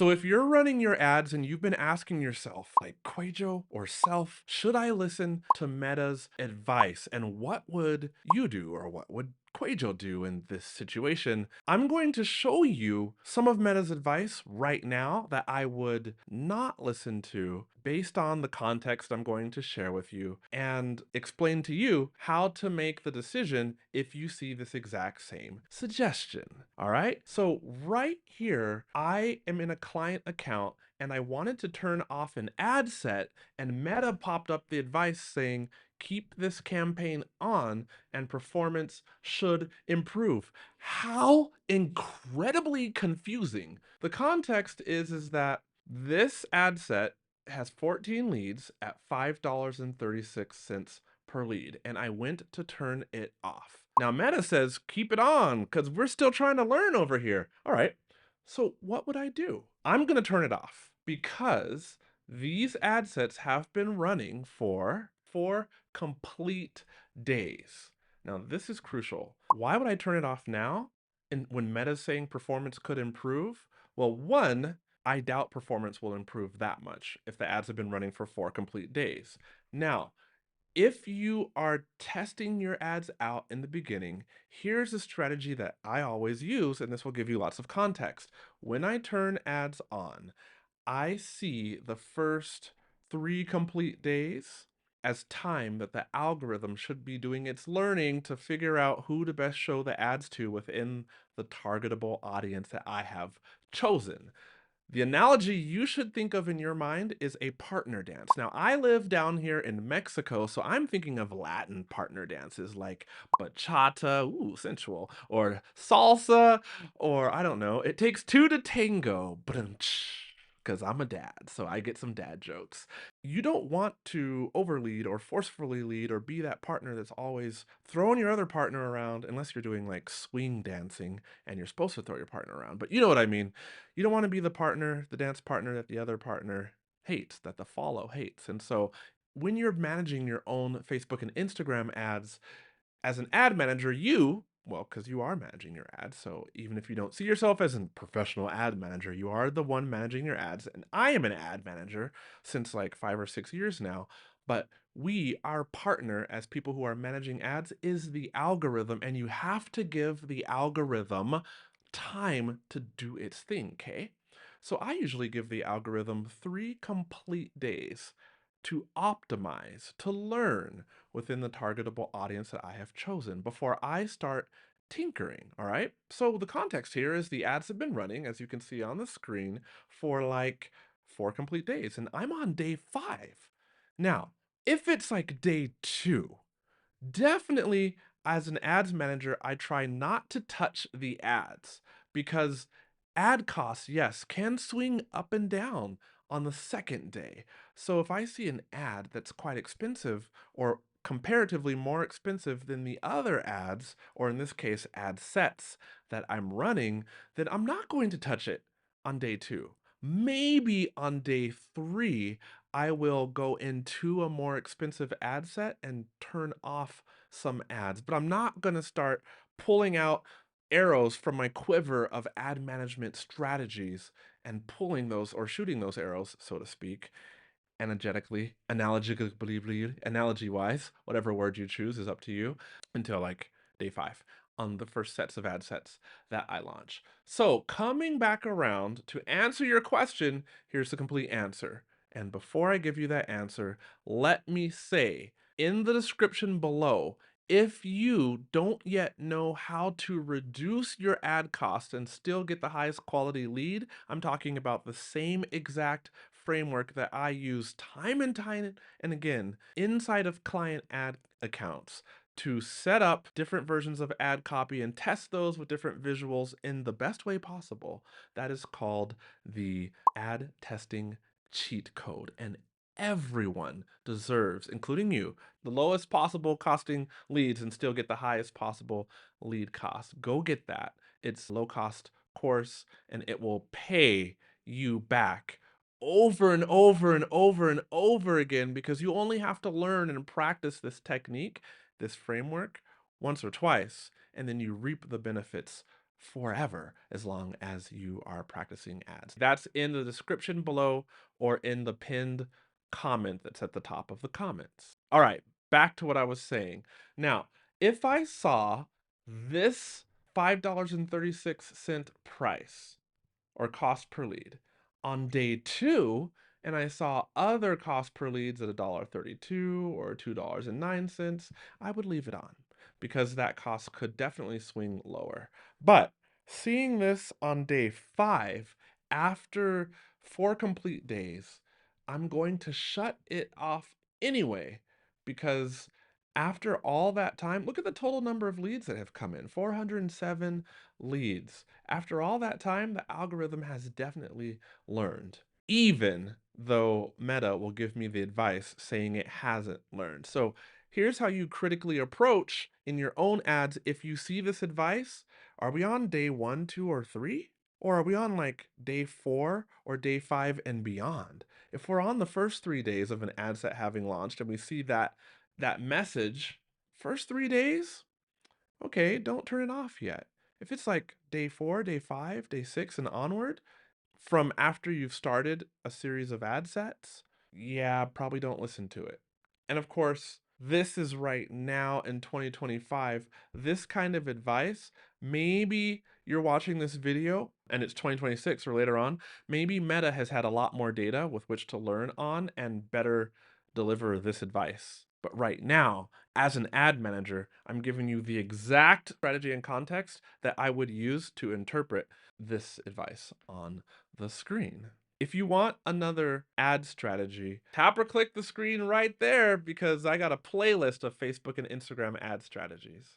So if you're running your ads and you've been asking yourself, like QUAY.jo or self, should I listen to Meta's advice? And what would you do or what would QUAY.jo do in this situation? I'm going to show you some of Meta's advice right now that I would not listen to based on the context I'm going to share with you and explain to you how to make the decision if you see this exact same suggestion. All right. So right here, I am in a client account and I wanted to turn off an ad set, and Meta popped up the advice saying, keep this campaign on and performance should improve. How incredibly confusing. The context is that this ad set has 14 leads at $5.36 per lead, and I went to turn it off. Now Meta says keep it on because we're still trying to learn over here. All right, so what would I do? I'm gonna turn it off because these ad sets have been running for 4 complete days. Now this is crucial. Why would I turn it off now? And when Meta's saying performance could improve? Well, one, I doubt performance will improve that much if the ads have been running for 4 complete days. Now, if you are testing your ads out in the beginning, here's a strategy that I always use, and this will give you lots of context. When I turn ads on, I see the first 3 complete days as time that the algorithm should be doing its learning to figure out who to best show the ads to within the targetable audience that I have chosen. The analogy you should think of in your mind is a partner dance. Now, I live down here in Mexico, so I'm thinking of Latin partner dances like bachata, ooh, sensual, or salsa, or I don't know, it takes two to tango, because I'm a dad, so I get some dad jokes. You don't want to overlead or forcefully lead or be that partner that's always throwing your other partner around, unless you're doing like swing dancing and you're supposed to throw your partner around, but you know what I mean. You don't want to be the partner, the dance partner that the other partner hates, that the follow hates. And so when you're managing your own Facebook and Instagram ads, as an ad manager, well, because you are managing your ads, so even if you don't see yourself as a professional ad manager, you are the one managing your ads. And I am an ad manager since like 5 or 6 years now. But our partner, as people who are managing ads, is the algorithm, and you have to give the algorithm time to do its thing, okay? So I usually give the algorithm 3 complete days to optimize, to learn within the targetable audience that I have chosen before I start tinkering, all right? So the context here is the ads have been running, as you can see on the screen, for like 4 complete days, and I'm on day 5. Now, if it's like day 2, definitely, as an ads manager, I try not to touch the ads because ad costs, yes, can swing up and down on the second day. So if I see an ad that's quite expensive or comparatively more expensive than the other ads, or in this case, ad sets that I'm running, then I'm not going to touch it on day 2. Maybe on day 3, I will go into a more expensive ad set and turn off some ads, but I'm not going to start pulling out arrows from my quiver of ad management strategies and pulling those or shooting those arrows, so to speak, energetically, analogically, analogy wise, whatever word you choose is up to you, until like day 5 on the first sets of ad sets that I launch. So coming back around to answer your question, here's the complete answer. And before I give you that answer, let me say in the description below, if you don't yet know how to reduce your ad cost and still get the highest quality lead, I'm talking about the same exact framework that I use time and time and again inside of client ad accounts to set up different versions of ad copy and test those with different visuals in the best way possible. That is called the ad testing cheat code. And everyone deserves, including you, the lowest possible costing leads and still get the highest possible lead cost. Go get that. It's low cost course and it will pay you back over and over and over and over again because you only have to learn and practice this technique, this framework, once or twice, and then you reap the benefits forever as long as you are practicing ads. That's in the description below or in the pinned comment that's at the top of the comments. All right, back to what I was saying. Now, if I saw this $5.36 price or cost per lead on day 2, and I saw other cost per leads at $1.32 or $2.09, I would leave it on because that cost could definitely swing lower. But seeing this on day 5, after 4 complete days, I'm going to shut it off anyway because after all that time, look at the total number of leads that have come in, 407 leads. After all that time, the algorithm has definitely learned, even though Meta will give me the advice saying it hasn't learned. So here's how you critically approach in your own ads if you see this advice. Are we on day 1, 2, or 3? Or are we on like day 4 or day 5 and beyond? If we're on the first 3 days of an ad set having launched and we see that message, first 3 days, okay, don't turn it off yet. If it's like day 4, day 5, day 6, and onward, from after you've started a series of ad sets, yeah, probably don't listen to it. And of course, this is right now in 2025. This kind of advice, maybe you're watching this video and it's 2026 or later on, maybe Meta has had a lot more data with which to learn on and better deliver this advice. But right now, as an ad manager, I'm giving you the exact strategy and context that I would use to interpret this advice on the screen. If you want another ad strategy, tap or click the screen right there because I got a playlist of Facebook and Instagram ad strategies.